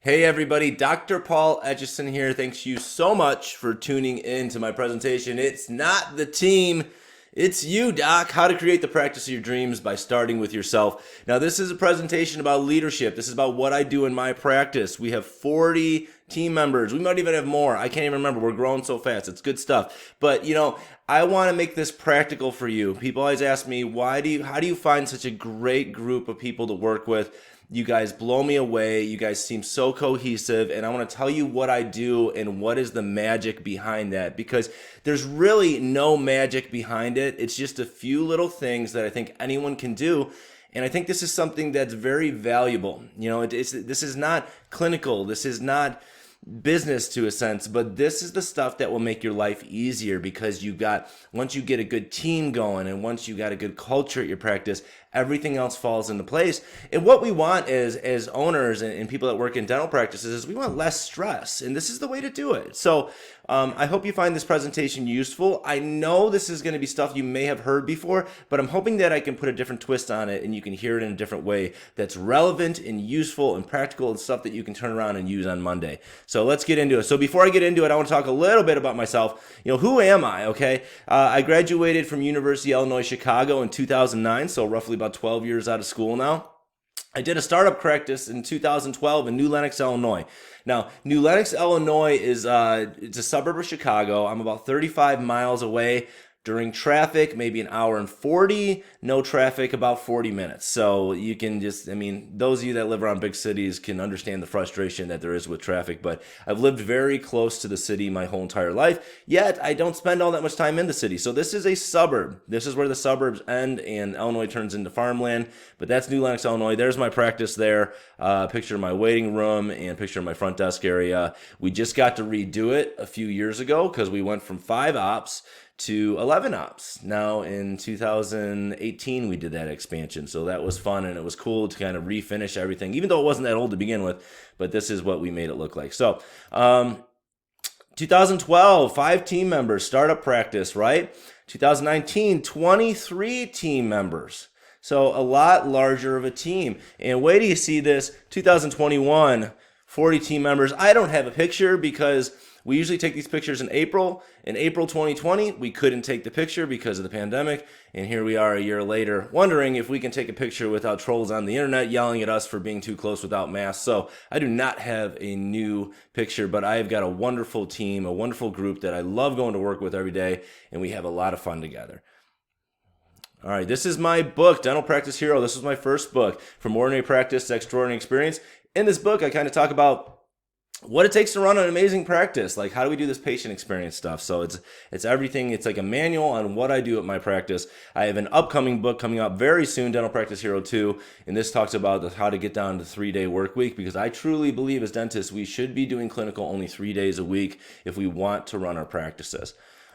Hey everybody, Dr. Paul Etchison here. Thanks you so much for tuning in to my presentation. It's not the team, it's you, Doc. How to create the practice of your dreams by starting with yourself. Now, this is a presentation about leadership. This is about what I do in my practice. We have 40 team members. We might even have more. I can't even remember. We're growing so fast. It's good stuff. But, I want to make this practical for you. People always ask me, how do you find such a great group of people to work with? You guys blow me away. You guys seem so cohesive, and I want to tell you what I do and what is the magic behind that, because there's really no magic behind it. It's just a few little things that I think anyone can do. And I think this is something that's very valuable. This is not clinical. This is not business to a sense, but this is the stuff that will make your life easier, because once you get a good team going and once you got a good culture at your practice, everything else falls into place. And what we want is, as owners and people that work in dental practices, is we want less stress, and this is the way to do it. So I hope you find this presentation useful. I know this is going to be stuff you may have heard before, but I'm hoping that I can put a different twist on it and you can hear it in a different way that's relevant and useful and practical and stuff that you can turn around and use on Monday. So let's get into it. So before I get into it, I want to talk a little bit about myself. Who am I? Okay. I graduated from University of Illinois Chicago in 2009, so roughly about 12 years out of school now. I did a startup practice in 2012 in New Lenox, Illinois. Now, New Lenox, Illinois is it's a suburb of Chicago. I'm about 35 miles away. During traffic, maybe an hour and 40. No traffic, about 40 minutes. So you can those of you that live around big cities can understand the frustration that there is with traffic. But I've lived very close to the city my whole entire life, yet I don't spend all that much time in the city. So this is a suburb. This is where the suburbs end and Illinois turns into farmland. But that's New Lenox, Illinois. There's my practice there. Picture of my waiting room and picture of my front desk area. We just got to redo it a few years ago because we went from 5 ops to 11 ops. Now in 2018, we did that expansion. So that was fun, and it was cool to kind of refinish everything, even though it wasn't that old to begin with, but this is what we made it look like. So 2012, 5 team members, startup practice, right? 2019, 23 team members. So a lot larger of a team. And wait till you see this, 2021, 40 team members. I don't have a picture because we usually take these pictures in April. In April 2020, we couldn't take the picture because of the pandemic. And here we are a year later, wondering if we can take a picture without trolls on the internet yelling at us for being too close without masks. So I do not have a new picture, but I've got a wonderful team, a wonderful group that I love going to work with every day, and we have a lot of fun together. All right, this is my book, Dental Practice Hero. This was my first book, From Ordinary Practice to Extraordinary Experience. In this book, I kind of talk about what it takes to run an amazing practice. Like, how do we do this patient experience stuff? So it's everything. It's like a manual on what I do at my practice. I have an upcoming book coming out very soon, Dental Practice Hero 2, and this talks about how to get down to 3-day work week, because I truly believe as dentists, we should be doing clinical only 3 days a week if we want to run our practices.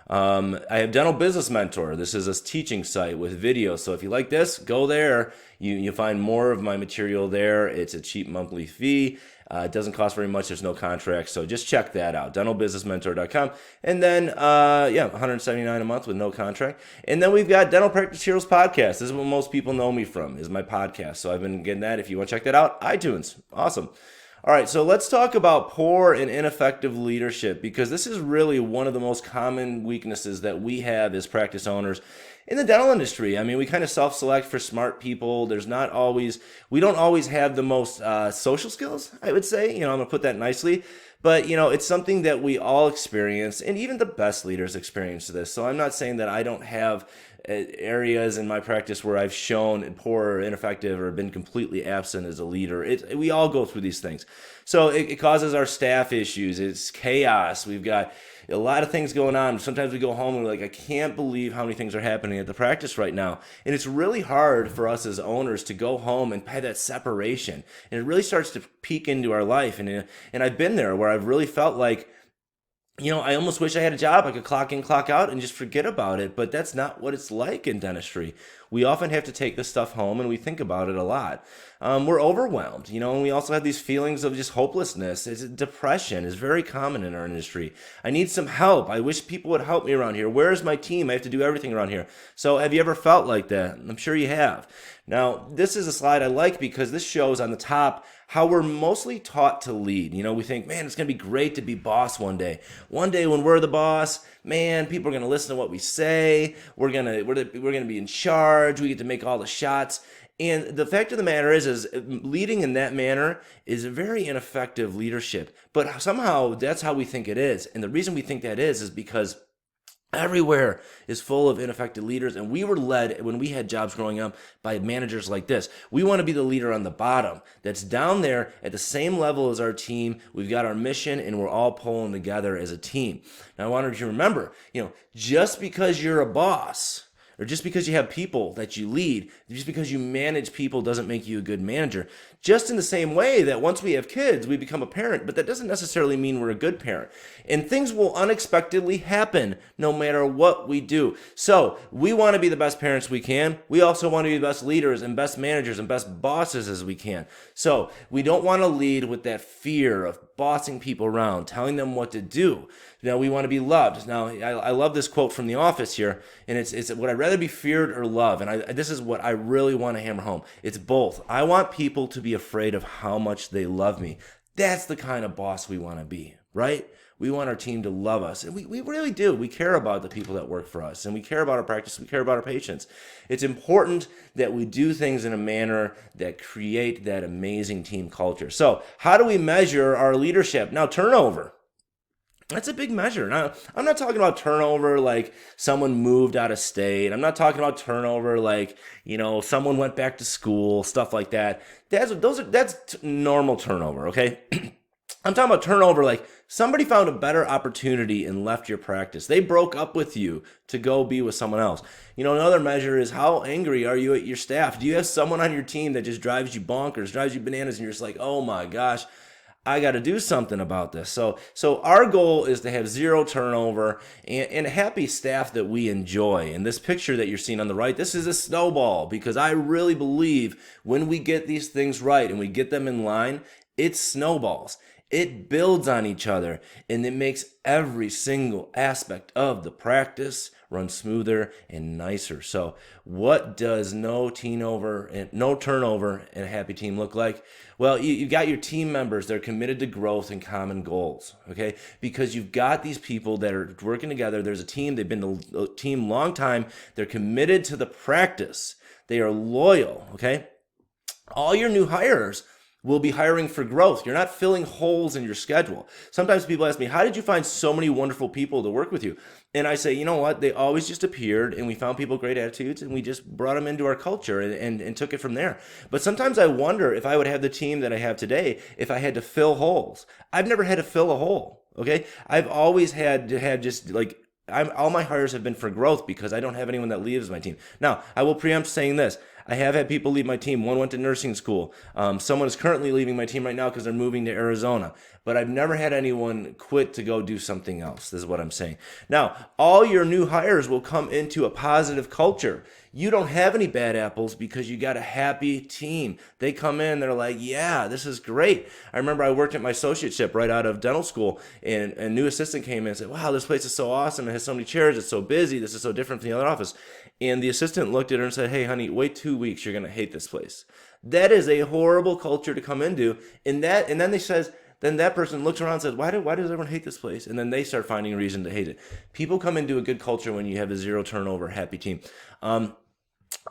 I have Dental Business Mentor. This is a teaching site with videos. So if you like this, go there. You find more of my material there. It's a cheap monthly fee. It doesn't cost very much. There's no contract. So just check that out, dentalbusinessmentor.com. And then, $179 a month with no contract. And then we've got Dental Practice Heroes podcast. This is what most people know me from, is my podcast. So I've been getting that. If you want to check that out, iTunes. Awesome. All right, so let's talk about poor and ineffective leadership, because this is really one of the most common weaknesses that we have as practice owners in the dental industry. I mean, we kind of self-select for smart people. We don't always have the most social skills, I would say. I'm going to put that nicely. But, it's something that we all experience, and even the best leaders experience this. So I'm not saying that I don't have areas in my practice where I've shown poor or ineffective or been completely absent as a leader. We all go through these things. So it causes our staff issues. It's chaos. We've got a lot of things going on. Sometimes we go home and we're like, I can't believe how many things are happening at the practice right now. And it's really hard for us as owners to go home and have that separation. And it really starts to peek into our life. And I've been there where I've really felt like, I almost wish I had a job I could clock in, clock out, and just forget about it. But that's not what it's like in dentistry. We often have to take this stuff home, and we think about it a lot. We're overwhelmed, and we also have these feelings of just hopelessness. Depression is very common in our industry. I need some help. I wish people would help me around here. Where's my team? I have to do everything around here. So have you ever felt like that? I'm sure you have. Now, this is a slide I like because this shows on the top how we're mostly taught to lead. We think, man, it's going to be great to be boss one day. One day when we're the boss, man, people are going to listen to what we say. We're going to be in charge. We get to make all the shots. And the fact of the matter is leading in that manner is a very ineffective leadership. But somehow that's how we think it is. And the reason we think that is because everywhere is full of ineffective leaders, and we were led when we had jobs growing up by managers like this. We want to be the leader on the bottom that's down there at the same level as our team. We've got our mission, and we're all pulling together as a team. Now, I wanted you to remember, just because you're a boss, or just because you have people that you lead, just because you manage people doesn't make you a good manager. Just in the same way that once we have kids, we become a parent, but that doesn't necessarily mean we're a good parent. And things will unexpectedly happen no matter what we do. So we want to be the best parents we can. We also want to be the best leaders and best managers and best bosses as we can. So we don't want to lead with that fear of bossing people around, telling them what to do. We want to be loved. Now, I love this quote from The Office here, and it's would I rather be feared or loved? And this is what I really want to hammer home. It's both. I want people to be afraid of how much they love me. That's the kind of boss we want to be, right? We want our team to love us, and we really do. We care about the people that work for us, and we care about our practice. We care about our patients. It's important that we do things in a manner that create that amazing team culture. So how do we measure our leadership? Now, turnover. That's a big measure. Now, I'm not talking about turnover like someone moved out of state. I'm not talking about turnover like, someone went back to school, stuff like that. That's normal turnover, okay? I'm talking about turnover like somebody found a better opportunity and left your practice. They broke up with you to go be with someone else. Another measure is how angry are you at your staff? Do you have someone on your team that just drives you bonkers, drives you bananas, and you're just like, oh my gosh, I got to do something about this. So our goal is to have zero turnover and happy staff that we enjoy. And this picture that you're seeing on the right, this is a snowball, because I really believe when we get these things right and we get them in line, it snowballs. It builds on each other, and it makes every single aspect of the practice run smoother and nicer. So what does no turnover and a happy team look like? Well, you got your team members. They're committed to growth and common goals, okay? Because you've got these people that are working together. There's a team. They've been a team a long time. They're committed to the practice. They are loyal, okay? All your new hires will be hiring for growth. You're not filling holes in your schedule. Sometimes people ask me, how did you find so many wonderful people to work with you? And I say, you know what? They always just appeared, and we found people with great attitudes, and we just brought them into our culture and took it from there. But sometimes I wonder if I would have the team that I have today if I had to fill holes. I've never had to fill a hole, okay? I've always had to have just like, all my hires have been for growth because I don't have anyone that leaves my team. Now, I will preempt saying this. I have had people leave my team. One went to nursing school. Someone is currently leaving my team right now because they're moving to Arizona. But I've never had anyone quit to go do something else. This is what I'm saying. Now, all your new hires will come into a positive culture. You don't have any bad apples because you got a happy team. They come in, they're like, yeah, this is great. I remember I worked at my associateship right out of dental school, and a new assistant came in and said, wow, this place is so awesome. It has so many chairs. It's so busy. This is so different from the other office. And the assistant looked at her and said, hey, honey, wait 2 weeks. You're going to hate this place. That is a horrible culture to come into. And then then that person looks around and says, why does everyone hate this place? And then they start finding a reason to hate it. People come into a good culture when you have a zero turnover, happy team.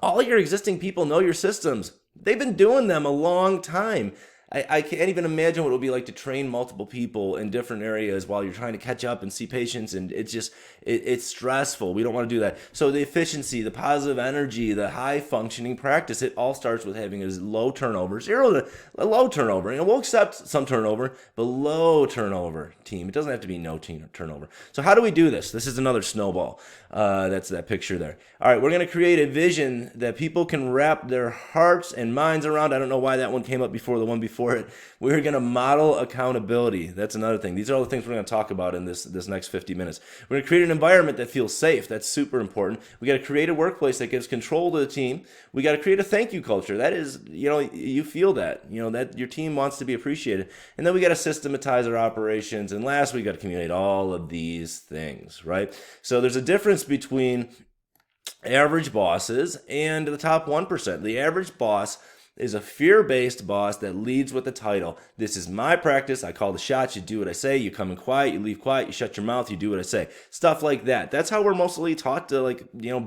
All your existing people know your systems. They've been doing them a long time. I can't even imagine what it would be like to train multiple people in different areas while you're trying to catch up and see patients, and it's stressful. We don't want to do that. So the efficiency, the positive energy, the high functioning practice, it all starts with having a low turnover, a low turnover. And we'll accept some turnover, but low turnover team. It doesn't have to be no turnover. So how do we do this? This is another snowball. That's that picture there. All right, we're going to create a vision that people can wrap their hearts and minds around. I don't know why that one came up before the one before it. We're going to model accountability. That's another thing. These are all the things we're going to talk about in this next 50 minutes. We're going to create an environment that feels safe. That's super important. We got to create a workplace that gives control to the team. We got to create a thank you culture. That is, you feel that, that your team wants to be appreciated. And then we got to systematize our operations. And last, we got to communicate all of these things, right? So there's a difference between average bosses and the top 1%. The average boss is a fear-based boss that leads with the title. This is my practice. I call the shots. You do what I say. You come in quiet. You leave quiet. You shut your mouth. You do what I say. Stuff like that. That's how we're mostly taught to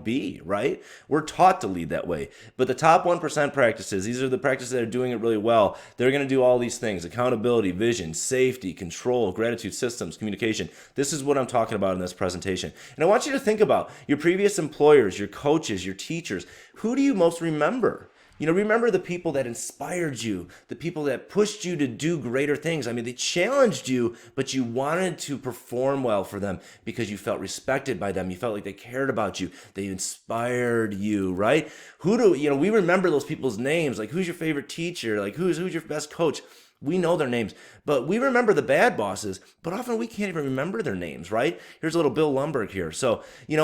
be, right? We're taught to lead that way. But the top 1% practices, these are the practices that are doing it really well. They're going to do all these things: accountability, vision, safety, control, gratitude, systems, communication. This is what I'm talking about in this presentation. And I want you to think about your previous employers, your coaches, your teachers. Who do you most remember? Remember the people that inspired you, the people that pushed you to do greater things. I mean, they challenged you, but you wanted to perform well for them because you felt respected by them. You felt like they cared about you. They inspired you, right? We remember those people's names. Like, who's your favorite teacher? Like, who's your best coach? We know their names, but we remember the bad bosses, but often we can't even remember their names, right? Here's a little Bill Lumbergh here. So, we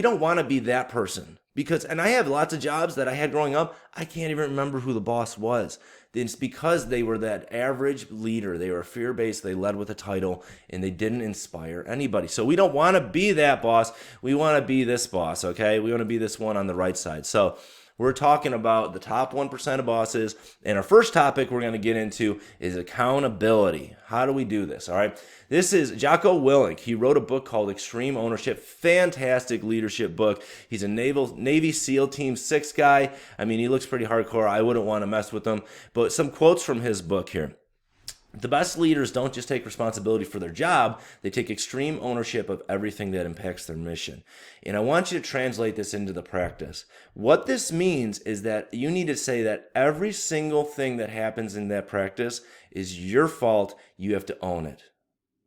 don't want to be that person and I have lots of jobs that I had growing up. I can't even remember who the boss was. It's because they were that average leader. They were fear-based. They led with a title and they didn't inspire anybody. So we don't want to be that boss. We want to be this boss. Okay. We want to be this one on the right side. So we're talking about the top 1% of bosses. And our first topic we're going to get into is accountability. How do we do this? All right. This is Jocko Willink. He wrote a book called Extreme Ownership. Fantastic leadership book. He's a Navy SEAL Team 6 guy. I mean, he looks pretty hardcore. I wouldn't want to mess with him. But some quotes from his book here. The best leaders don't just take responsibility for their job, they take extreme ownership of everything that impacts their mission. And I want you to translate this into the practice. What this means is that you need to say that every single thing that happens in that practice is your fault. You have to own it.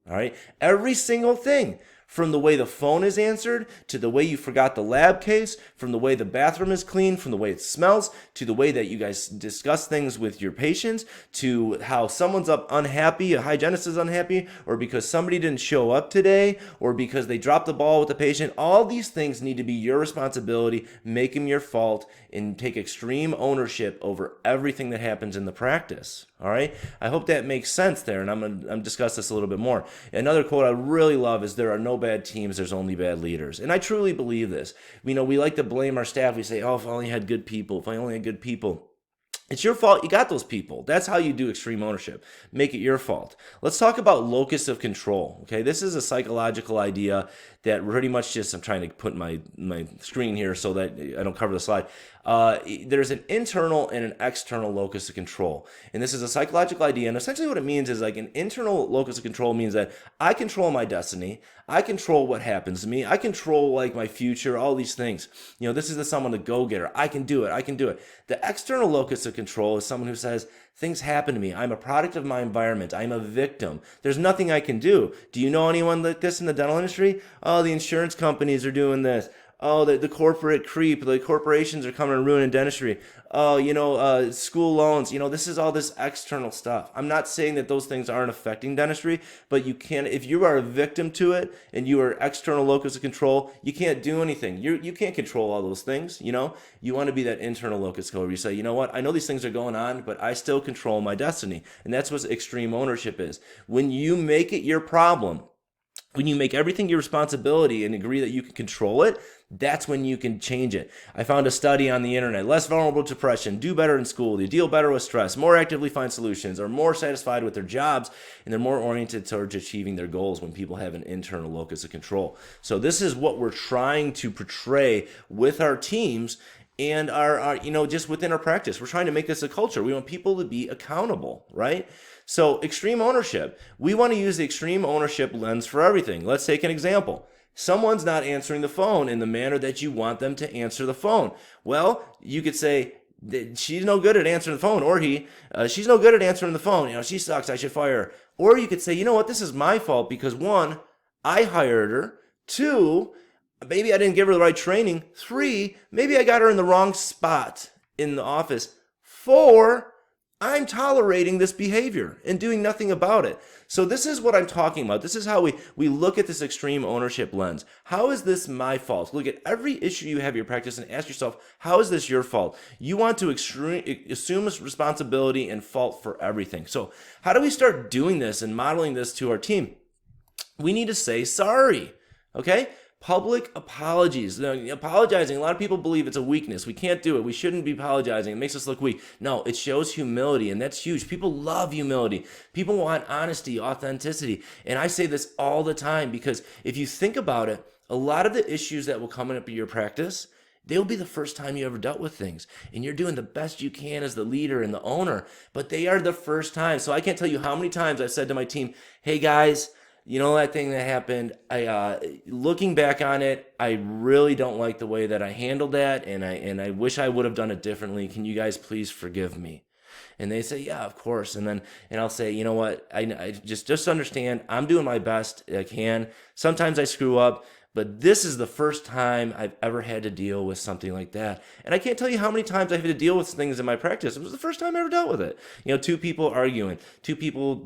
All right? Every single thing. From the way the phone is answered, to the way you forgot the lab case, from the way the bathroom is clean, from the way it smells, to the way that you guys discuss things with your patients, to how someone's up unhappy, a hygienist is unhappy, or because somebody didn't show up today, or because they dropped the ball with the patient. All these things need to be your responsibility, make them your fault, and take extreme ownership over everything that happens in the practice. All right? I hope that makes sense there, and I'm going to discuss this a little bit more. Another quote I really love is, there are no bad teams, there's only bad leaders. And I truly believe this. We like to blame our staff. We say, oh, if I only had good people, if I only had good people. It's your fault you got those people. That's how you do extreme ownership. Make it your fault. Let's talk about locus of control. Okay, this is a psychological idea that pretty much just, I'm trying to put my screen here so that I don't cover the slide. There's an internal and an external locus of control. And this is a psychological idea. And essentially what it means is, like, an internal locus of control means that I control my destiny. I control what happens to me. I control, like, my future, all these things. This is someone, a go-getter. I can do it. I can do it. The external locus of control is someone who says, things happen to me. I'm a product of my environment. I'm a victim. There's nothing I can do. Do you know anyone like this in the dental industry? Oh, the insurance companies are doing this. Oh, the corporate creep. The corporations are coming and ruining dentistry. Oh, school loans. This is all this external stuff. I'm not saying that those things aren't affecting dentistry, but you can't, if you are a victim to it and you are external locus of control, you can't do anything. You can't control all those things. You want to be that internal locus of control where you say, you know what? I know these things are going on, but I still control my destiny. And that's what extreme ownership is. When you make it your problem, when you make everything your responsibility and agree that you can control it, that's when you can change it. I found a study on the internet: less vulnerable to depression, do better in school, they deal better with stress, more actively find solutions, are more satisfied with their jobs, and they're more oriented towards achieving their goals when people have an internal locus of control. So this is what we're trying to portray with our teams and our just within our practice. We're trying to make this a culture. We want people to be accountable, right? So extreme ownership. We want to use the extreme ownership lens for everything. Let's take an example. Someone's not answering the phone in the manner that you want them to answer the phone. Well, you could say, she's no good at answering the phone, or she's no good at answering the phone. She sucks. I should fire her. Or you could say, you know what? This is my fault because 1, I hired her. 2, maybe I didn't give her the right training. 3, maybe I got her in the wrong spot in the office. 4, I'm tolerating this behavior and doing nothing about it. So this is what I'm talking about. This is how we look at this extreme ownership lens. How is this my fault? Look at every issue you have in your practice and ask yourself, how is this your fault? You want to assume responsibility and fault for everything. So how do we start doing this and modeling this to our team? We need to say sorry, okay? Public apologies. Apologizing, a lot of people believe it's a weakness. We can't do it. We shouldn't be apologizing. It makes us look weak. No, it shows humility, and that's huge. People love humility. People want honesty, authenticity. And I say this all the time because if you think about it, a lot of the issues that will come up in your practice, they'll be the first time you ever dealt with things. And you're doing the best you can as the leader and the owner, but they are the first time. So I can't tell you how many times I've said to my team, hey guys, you know that thing that happened, looking back on it, I really don't like the way that I handled that, and I wish I would have done it differently. Can you guys please forgive me? And they say, yeah, of course. And I'll say, you know what, I just understand, I'm doing my best I can. Sometimes I screw up, but this is the first time I've ever had to deal with something like that. And I can't tell you how many times I've had to deal with things in my practice. It was the first time I ever dealt with it. Two people arguing, two people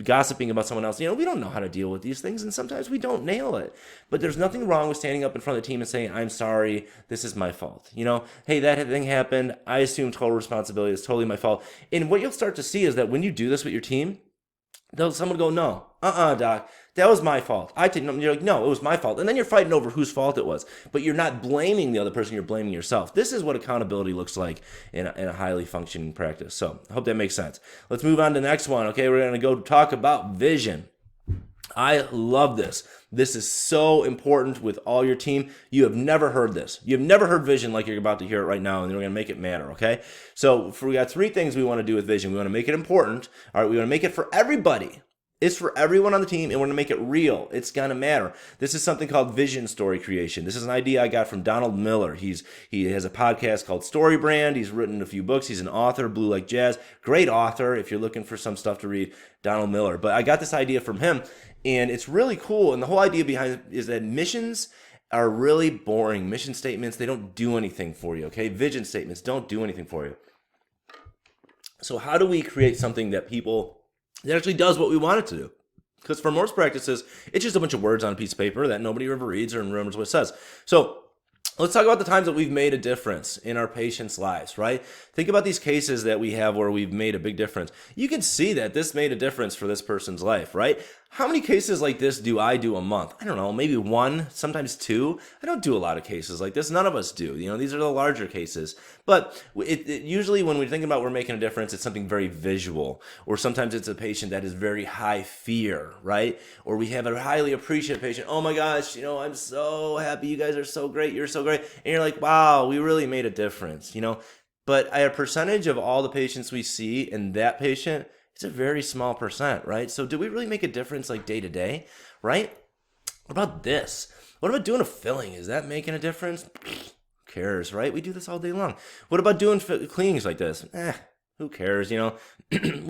gossiping about someone else. We don't know how to deal with these things, and sometimes we don't nail it. But there's nothing wrong with standing up in front of the team and saying, I'm sorry, this is my fault. Hey, that thing happened. I assume total responsibility. It's totally my fault. And what you'll start to see is that when you do this with your team, someone will go, no, doc, that was my fault. I didn't. You're like, no, it was my fault. And then you're fighting over whose fault it was. But you're not blaming the other person. You're blaming yourself. This is what accountability looks like in a highly functioning practice. So I hope that makes sense. Let's move on to the next one. Okay, we're going to go talk about vision. I love this. This is so important with all your team. You have never heard this. You've never heard vision like you're about to hear it right now, and we're going to make it matter, okay? So we got three things we want to do with vision. We want to make it important. All right, we want to make it for everybody. It's for everyone on the team, and we're going to make it real. It's going to matter. This is something called vision story creation. This is an idea I got from Donald Miller. He has a podcast called Story Brand. He's written a few books. He's an author, Blue Like Jazz. Great author if you're looking for some stuff to read, Donald Miller. But I got this idea from him, and it's really cool. And the whole idea behind it is that missions are really boring. Mission statements, they don't do anything for you, okay? Vision statements don't do anything for you. So how do we create something that actually does what we want it to do? Because for most practices, it's just a bunch of words on a piece of paper that nobody ever reads or remembers what it says. So let's talk about the times that we've made a difference in our patients' lives, right? Think about these cases that we have where we've made a big difference. You can see that this made a difference for this person's life, right? How many cases like this do I do a month? I don't know, maybe one, sometimes two. I don't do a lot of cases like this. None of us do. These are the larger cases. But usually when we're thinking about we're making a difference, it's something very visual. Or sometimes it's a patient that is very high fear, right? Or we have a highly appreciative patient. Oh my gosh, I'm so happy. You guys are so great. You're so great. And you're like, wow, we really made a difference, But a percentage of all the patients we see in that patient, it's a very small percent, right? So do we really make a difference like day to day, right? What about this? What about doing a filling? Is that making a difference? Who cares, right? We do this all day long. What about doing cleanings like this? Who cares, we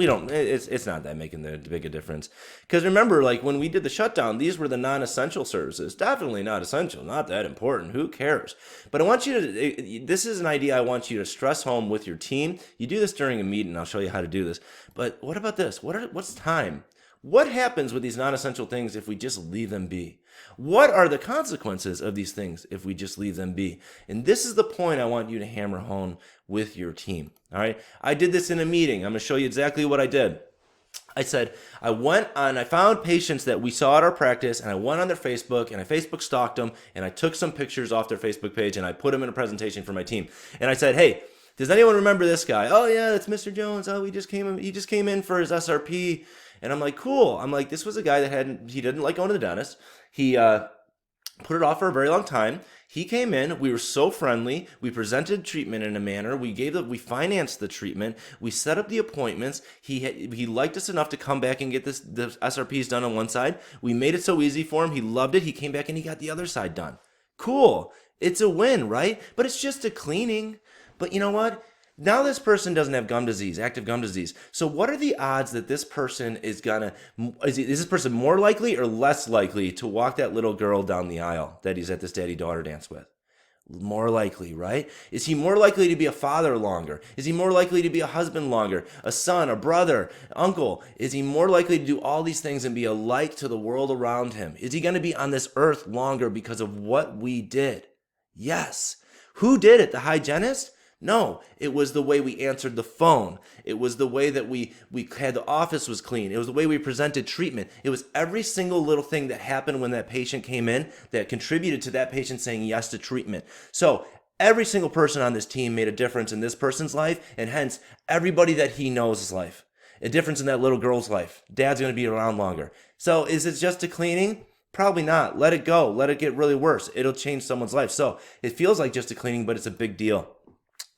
don't, it's not that making that big a difference. Because remember, like when we did the shutdown, these were the non-essential services. Definitely not essential, not that important. Who cares? But I want you to, this is an idea I want you to stress home with your team. You do this during a meeting. I'll show you how to do this. But what about this? What's time? What happens with these non-essential things if we just leave them be? What are the consequences of these things if we just leave them be? And this is the point I want you to hammer home with your team. All right. I did this in a meeting. I'm going to show you exactly what I did. I said, I found patients that we saw at our practice, and I went on their Facebook, and I Facebook stalked them, and I took some pictures off their Facebook page, and I put them in a presentation for my team. And I said, hey, does anyone remember this guy? Oh yeah, that's Mr. Jones. Oh, he just came in for his SRP. And I'm like, cool. I'm like, this was a guy that he didn't like going to the dentist. He put it off for a very long time. He came in. We were so friendly. We presented treatment in a manner. We financed the treatment. We set up the appointments. He liked us enough to come back and get the SRPs done on one side. We made it so easy for him. He loved it. He came back and he got the other side done. Cool. It's a win, right? But it's just a cleaning. But you know what? Now this person doesn't have gum disease, active gum disease. So what are the odds that this person is this person more likely or less likely to walk that little girl down the aisle that he's at this daddy-daughter dance with? More likely, right? Is he more likely to be a father longer? Is he more likely to be a husband longer? A son, a brother, uncle? Is he more likely to do all these things and be a light to the world around him? Is he going to be on this earth longer because of what we did? Yes. Who did it? The hygienist? No, it was the way we answered the phone. It was the way that we had the office was clean. It was the way we presented treatment. It was every single little thing that happened when that patient came in that contributed to that patient saying yes to treatment. So every single person on this team made a difference in this person's life, and hence everybody that he knows' life. A difference in that little girl's life. Dad's going to be around longer. So is it just a cleaning? Probably not. Let it go. Let it get really worse. It'll change someone's life. So it feels like just a cleaning, but it's a big deal.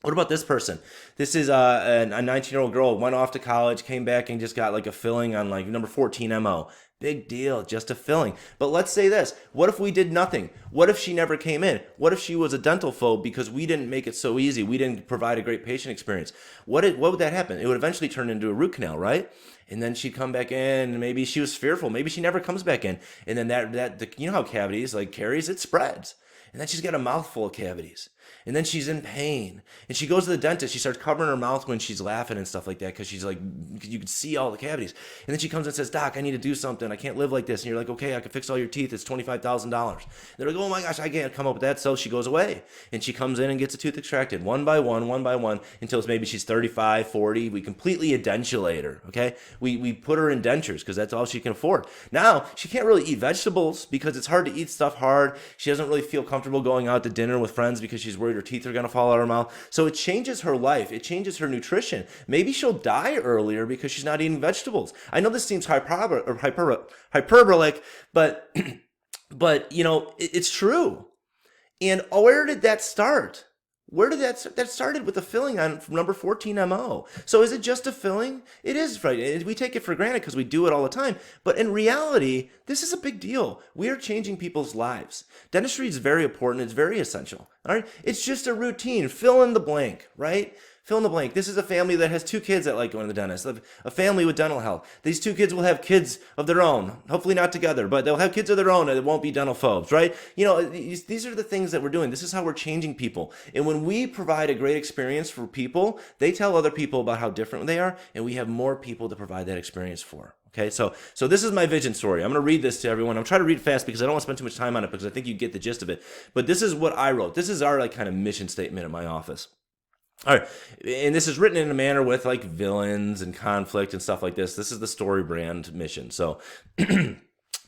What about this person? This is a 19-year-old girl, went off to college, came back and just got like a filling on like number 14 MO. Big deal, just a filling. But let's say this. What if we did nothing? What if she never came in? What if she was a dental phobe because we didn't make it so easy? We didn't provide a great patient experience. What would that happen? It would eventually turn into a root canal, right? And then she'd come back in, and maybe she was fearful. Maybe she never comes back in. And then you know how cavities, like caries, it spreads. And then she's got a mouthful of cavities. And then she's in pain. And she goes to the dentist. She starts covering her mouth when she's laughing and stuff like that because she's like, you can see all the cavities. And then she comes and says, Doc, I need to do something. I can't live like this. And you're like, okay, I can fix all your teeth. It's $25,000. They're like, oh my gosh, I can't come up with that. So she goes away. And she comes in and gets a tooth extracted one by one, until maybe she's 35, 40. We completely edentulate her, okay? We put her in dentures because that's all she can afford. Now, she can't really eat vegetables because it's hard to eat stuff hard. She doesn't really feel comfortable going out to dinner with friends because she's worried her teeth are going to fall out of her mouth. So it changes her life. It changes her nutrition. Maybe she'll die earlier because she's not eating vegetables. I know this seems hyperbolic, but you know, it's true. And where did that start? Where did that started with a filling on number 14 MO. So is it just a filling? It is, right? We take it for granted because we do it all the time. But in reality, this is a big deal. We are changing people's lives. Dentistry is very important. It's very essential. All right? It's just a routine. Fill in the blank, right? Fill in the blank. This is a family that has 2 kids that like going to the dentist. A family with dental health. These 2 kids will have kids of their own. Hopefully not together, but they'll have kids of their own and it won't be dental phobes, right? You know, these are the things that we're doing. This is how we're changing people. And when we provide a great experience for people, they tell other people about how different they are, and we have more people to provide that experience for. Okay, so this is my vision story. I'm going to read this to everyone. I'm trying to read fast because I don't want to spend too much time on it because I think you get the gist of it. But this is what I wrote. This is our like kind of mission statement at my office. All right, and this is written in a manner with like villains and conflict and stuff like this. This is the story brand mission. So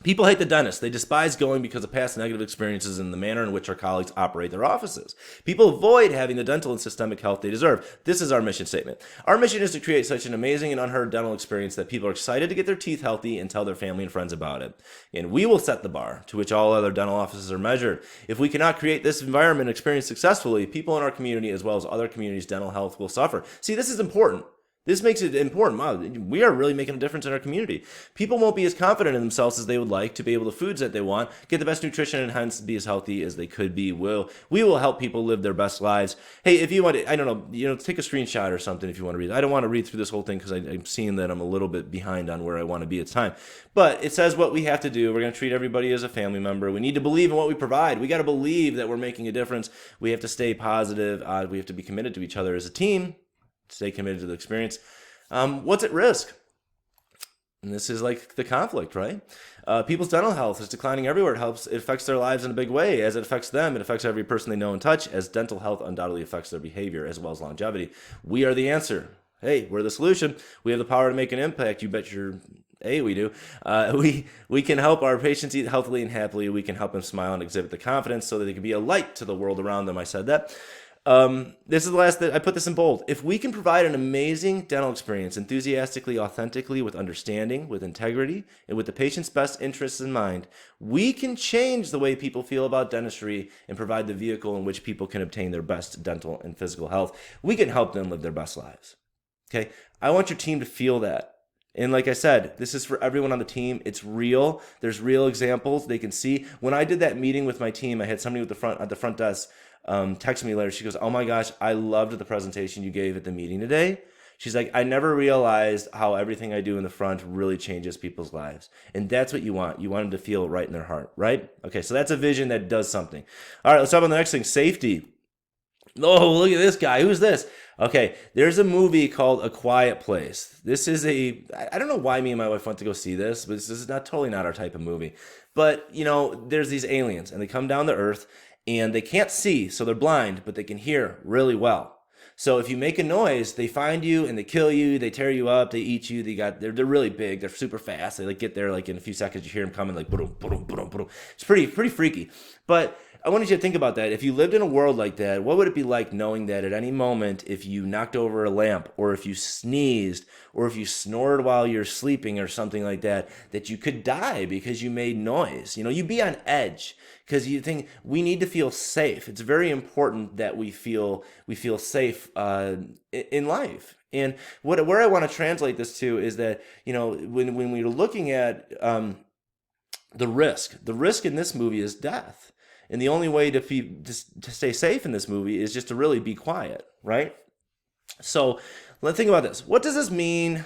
people hate the dentist. They despise going because of past negative experiences and the manner in which our colleagues operate their offices. People avoid having the dental and systemic health they deserve. This is our mission statement. Our mission is to create such an amazing and unheard dental experience that people are excited to get their teeth healthy and tell their family and friends about it. And we will set the bar to which all other dental offices are measured. If we cannot create this environment experience successfully, people in our community as well as other communities' dental health will suffer. See, this is important. This makes it important. Wow, we are really making a difference in our community. People won't be as confident in themselves as they would like to be able to foods that they want, get the best nutrition, and hence be as healthy as they could be. We will help people live their best lives. Hey, if you want to, I don't know, take a screenshot or something if you want to read. I don't want to read through this whole thing because I'm seeing that I'm a little bit behind on where I want to be at time. But it says what we have to do. We're going to treat everybody as a family member. We need to believe in what we provide. We got to believe that we're making a difference. We have to stay positive. We have to be committed to each other as a team. Stay committed to the experience. What's at risk? And this is like the conflict, right? People's dental health is declining everywhere. It affects their lives in a big way. As it affects them, it affects every person they know and touch, as dental health undoubtedly affects their behavior as well as longevity. We are the answer. Hey, we're the solution. We have the power to make an impact. You bet we do. We can help our patients eat healthily and happily. We can help them smile and exhibit the confidence so that they can be a light to the world around them. I said that. This is the last that I put this in bold. If we can provide an amazing dental experience enthusiastically, authentically, with understanding, with integrity, and with the patient's best interests in mind, we can change the way people feel about dentistry and provide the vehicle in which people can obtain their best dental and physical health. We can help them live their best lives. Okay? I want your team to feel that. And like I said, this is for everyone on the team. It's real. There's real examples they can see. When I did that meeting with my team, I had somebody at the front desk text me later. She goes, "Oh my gosh, I loved the presentation you gave at the meeting today." She's like, "I never realized how everything I do in the front really changes people's lives." And that's what you want. You want them to feel right in their heart, right? Okay, so that's a vision that does something. All right, let's talk about the next thing, safety. Oh, look at this guy. Who's this? Okay, there's a movie called A Quiet Place. This is I don't know why me and my wife went to go see this, but this is totally not our type of movie. But, there's these aliens, and they come down to Earth, and they can't see, so they're blind, but they can hear really well. So if you make a noise, they find you and they kill you, they tear you up, they eat you. They're really big, they're super fast. They like get there like in a few seconds. You hear them coming like boom, boom, boom, boom. It's pretty freaky. But I wanted you to think about that. If you lived in a world like that, what would it be like knowing that at any moment, if you knocked over a lamp, or if you sneezed, or if you snored while you're sleeping or something like that, that you could die because you made noise? You'd be on edge because you think we need to feel safe. It's very important that we feel safe in life. And where I want to translate this to is that when we're looking at the risk in this movie is death. And the only way to stay safe in this movie is just to really be quiet, right? So let's think about this. What does this mean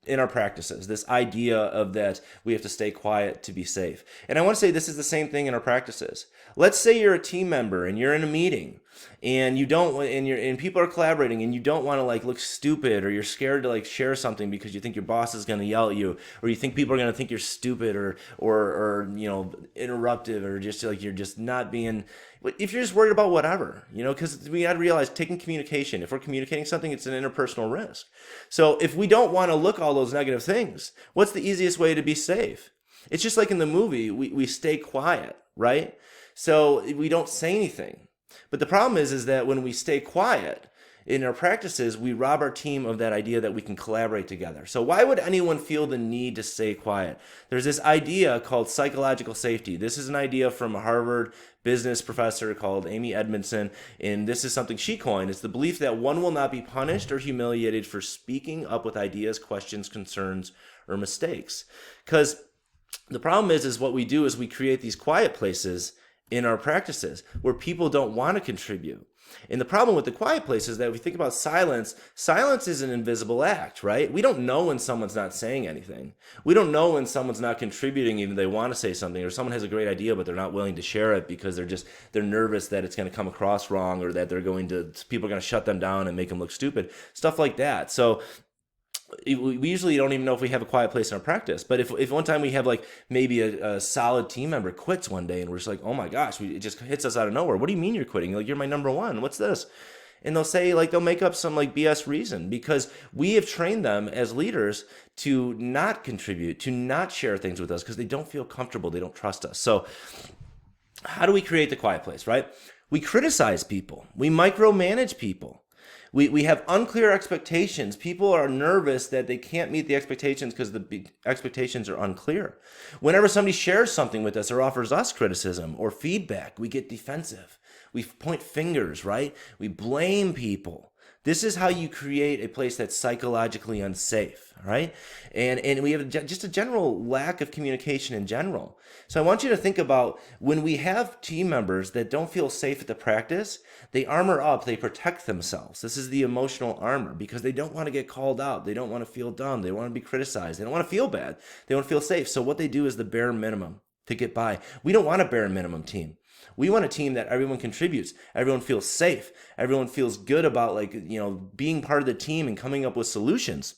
in our practices? This idea of that we have to stay quiet to be safe. And I want to say this is the same thing in our practices. Let's say you're a team member and you're in a meeting and people are collaborating and you don't want to like look stupid, or you're scared to like share something because you think your boss is going to yell at you, or you think people are going to think you're stupid or interruptive, or just like you're just not being. If you're just worried about whatever, because we got to realize taking communication, if we're communicating something, it's an interpersonal risk. So if we don't want to look all those negative things, what's the easiest way to be safe? It's just like in the movie, we stay quiet, right? So we don't say anything. But the problem is that when we stay quiet in our practices, we rob our team of that idea that we can collaborate together. So why would anyone feel the need to stay quiet? There's this idea called psychological safety. This is an idea from a Harvard business professor called Amy Edmondson, and this is something she coined. It's the belief that one will not be punished or humiliated for speaking up with ideas, questions, concerns, or mistakes. Because the problem is what we do is we create these quiet places in our practices where people don't want to contribute. And the problem with the quiet place is that if we think about silence is an invisible act, right? We don't know when someone's not saying anything. We don't know when someone's not contributing, even they want to say something, or someone has a great idea, but they're not willing to share it because they're nervous that it's going to come across wrong, or that people are going to shut them down and make them look stupid, stuff like that. So we usually don't even know if we have a quiet place in our practice. But if one time we have like maybe a solid team member quits one day and we're just like, oh my gosh, it just hits us out of nowhere. What do you mean you're quitting? Like, you're my number one. What's this? And they'll make up some like BS reason, because we have trained them as leaders to not contribute, to not share things with us because they don't feel comfortable. They don't trust us. So how do we create the quiet place, right? We criticize people. We micromanage people. We have unclear expectations. People are nervous that they can't meet the expectations because the expectations are unclear. Whenever somebody shares something with us or offers us criticism or feedback, we get defensive. We point fingers, right? We blame people. This is how you create a place that's psychologically unsafe, right? And we have just a general lack of communication in general. So I want you to think about when we have team members that don't feel safe at the practice, they armor up, they protect themselves. This is the emotional armor, because they don't want to get called out. They don't want to feel dumb. They want to be criticized. They don't want to feel bad. They want to feel safe. So what they do is the bare minimum to get by. We don't want a bare minimum team. We want a team that everyone contributes, everyone feels safe, everyone feels good about being part of the team and coming up with solutions,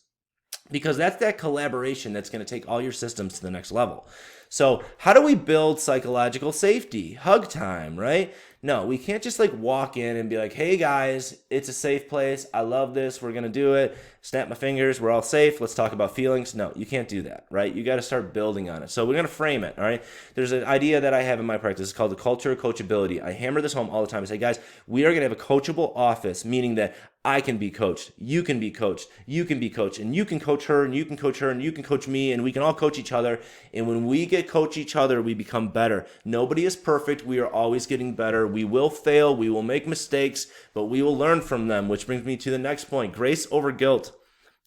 because that's that collaboration that's going to take all your systems to the next level. So how do we build psychological safety? Hug time, right? No, we can't just walk in and be like, hey guys, it's a safe place. I love this. We're going to do it. Snap my fingers. We're all safe. Let's talk about feelings. No, you can't do that, right? You got to start building on it. So we're going to frame it, all right? There's an idea that I have in my practice. It's called the culture of coachability. I hammer this home all the time. I say, guys, we are going to have a coachable office, meaning that I can be coached, you can be coached, you can be coached, and you can coach her, and you can coach her, and you can coach me, and we can all coach each other. And when we coach each other, we become better. Nobody is perfect. We are always getting better. We will fail. We will make mistakes, but we will learn from them, which brings me to the next point, grace over guilt.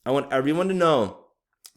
I want everyone to know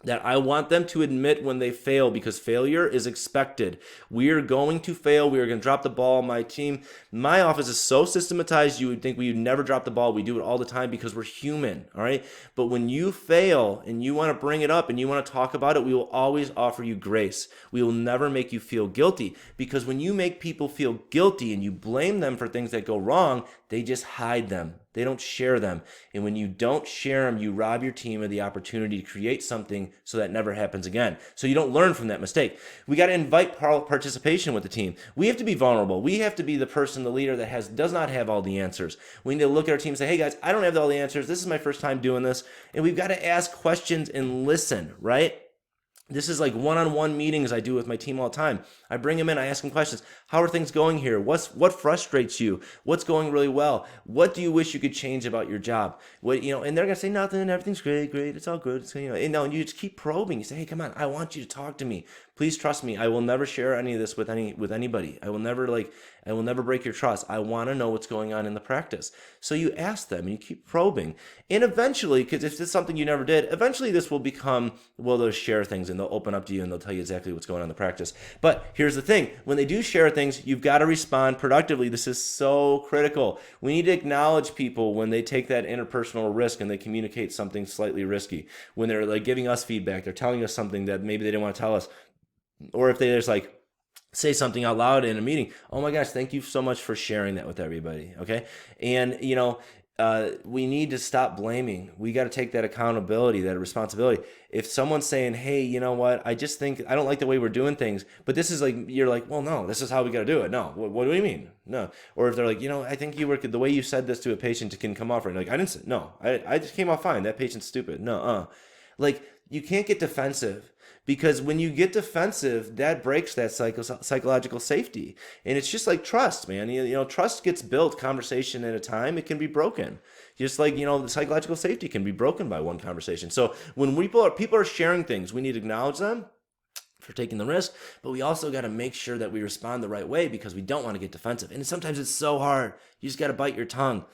that I want them to admit when they fail, because failure is expected. We are going to fail. We are going to drop the ball. My office is so systematized, you would think we would never drop the ball. We do it all the time because we're human, all right? But when you fail and you want to bring it up and you want to talk about it, we will always offer you grace. We will never make you feel guilty, because when you make people feel guilty and you blame them for things that go wrong, they just hide them. They don't share them. And when you don't share them, you rob your team of the opportunity to create something so that never happens again. So you don't learn from that mistake. We got to invite participation with the team. We have to be vulnerable. We have to be the person, the leader that does not have all the answers. We need to look at our team and say, hey guys, I don't have all the answers. This is my first time doing this. And we've got to ask questions and listen, right? This is like one-on-one meetings I do with my team all the time. I bring them in, I ask them questions. How are things going here? What frustrates you? What's going really well? What do you wish you could change about your job? And they're gonna say nothing, everything's great, it's all good. And you just keep probing. You say, hey, come on, I want you to talk to me. Please trust me. I will never share any of this with anybody. I will never break your trust. I want to know what's going on in the practice. So you ask them and you keep probing. And eventually, because if it's something you never did, eventually this will become, well, they'll share things and they'll open up to you and they'll tell you exactly what's going on in the practice. But here's the thing. When they do share things, you've got to respond productively. This is so critical. We need to acknowledge people when they take that interpersonal risk and they communicate something slightly risky. When they're like giving us feedback, they're telling us something that maybe they didn't want to tell us. Or if they just like say something out loud in a meeting, oh my gosh, thank you so much for sharing that with everybody. Okay. And we need to stop blaming. We got to take that accountability, that responsibility. If someone's saying, hey, you know what, I just think I don't like the way we're doing things, but this is like, you're like, well, no, this is how we got to do it. No, what do you mean? No. Or if they're like, I think the way you said this to a patient can come off right. Like, I didn't say, no, I just came off fine. That patient's stupid. No, like you can't get defensive. Because when you get defensive, that breaks that psychological safety. And it's just like trust, man. Trust gets built conversation at a time. It can be broken. Just like, the psychological safety can be broken by one conversation. So when people are sharing things, we need to acknowledge them for taking the risk, but we also got to make sure that we respond the right way because we don't want to get defensive. And sometimes it's so hard. You just got to bite your tongue.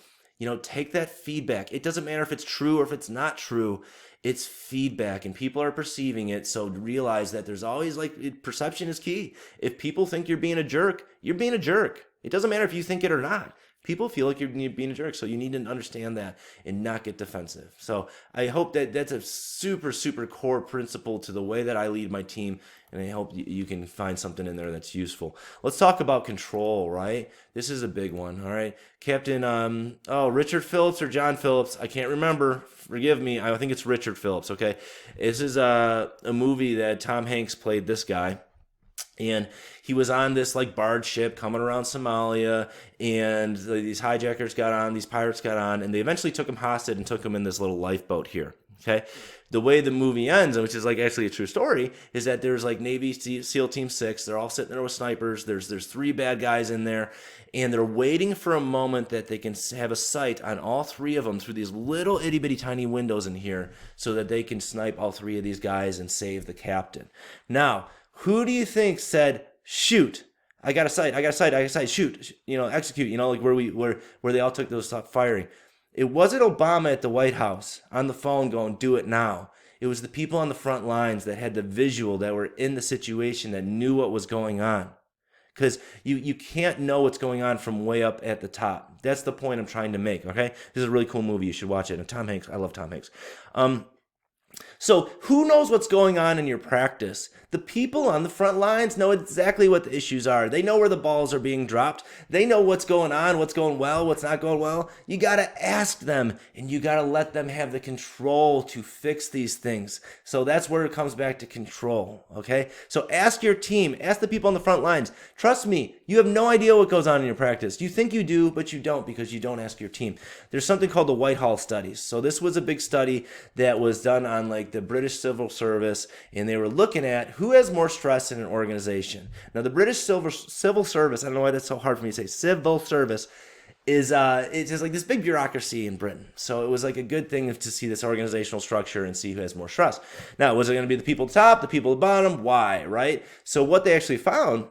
Take that feedback. It doesn't matter if it's true or if it's not true. It's feedback and people are perceiving it. So realize that there's always perception is key. If people think you're being a jerk, you're being a jerk. It doesn't matter if you think it or not. People feel like you're being a jerk. So you need to understand that and not get defensive. So I hope that that's a super, super core principle to the way that I lead my team. And I hope you can find something in there that's useful. Let's talk about control, right? This is a big one, all right? Captain, Richard Phillips or John Phillips, I can't remember. Forgive me. I think it's Richard Phillips, okay? This is a movie that Tom Hanks played this guy. And he was on this barge ship coming around Somalia, and these hijackers got on, these pirates got on, and they eventually took him hostage and took him in this little lifeboat here, okay? The way the movie ends, which is actually a true story, is that there's Navy SEAL Team 6. They're all sitting there with snipers. There's 3 bad guys in there, and they're waiting for a moment that they can have a sight on all 3 of them through these little itty bitty tiny windows in here, so that they can snipe all 3 of these guys and save the captain. Now, who do you think said, shoot? I got a sight, shoot, execute, where they all took those stopped firing. It wasn't Obama at the White House on the phone going, do it now. It was the people on the front lines that had the visual, that were in the situation, that knew what was going on. Because you can't know what's going on from way up at the top. That's the point I'm trying to make, okay? This is a really cool movie. You should watch it. And Tom Hanks, I love Tom Hanks. So who knows what's going on in your practice? The people on the front lines know exactly what the issues are. They know where the balls are being dropped. They know what's going on, what's going well, what's not going well. You got to ask them, and you got to let them have the control to fix these things. So that's where it comes back to control, okay? So ask your team, ask the people on the front lines. Trust me, you have no idea what goes on in your practice. You think you do, but you don't, because you don't ask your team. There's something called the Whitehall studies. So this was a big study that was done on the British Civil Service, and they were looking at who has more stress in an organization. Now, the British Civil Service, I don't know why that's so hard for me to say, civil service, is it's just this big bureaucracy in Britain. So it was a good thing to see this organizational structure and see who has more stress. Now, was it going to be the people at the top, the people at the bottom? Why, right? So what they actually found,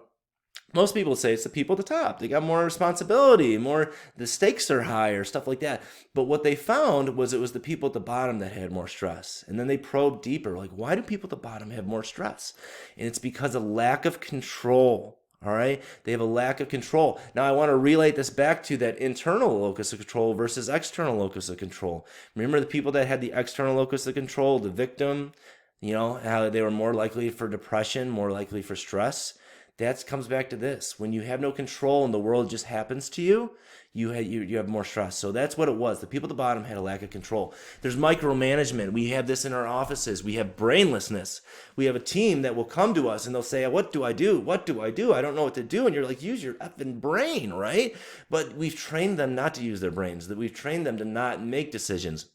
most people say it's the people at the top. They got more responsibility, the stakes are higher, stuff like that. But what they found was it was the people at the bottom that had more stress. And then they probed deeper, why do people at the bottom have more stress? And it's because of lack of control. All right. They have a lack of control. Now, I want to relate this back to that internal locus of control versus external locus of control. Remember the people that had the external locus of control, the victim, how they were more likely for depression, more likely for stress. That comes back to this. When you have no control and the world just happens to you, you have more stress. So that's what it was. The people at the bottom had a lack of control. There's micromanagement. We have this in our offices. We have brainlessness. We have a team that will come to us and they'll say, what do I do? What do I do? I don't know what to do. And you're like, use your effing brain, right? But we've trained them not to use their brains, that we've trained them to not make decisions.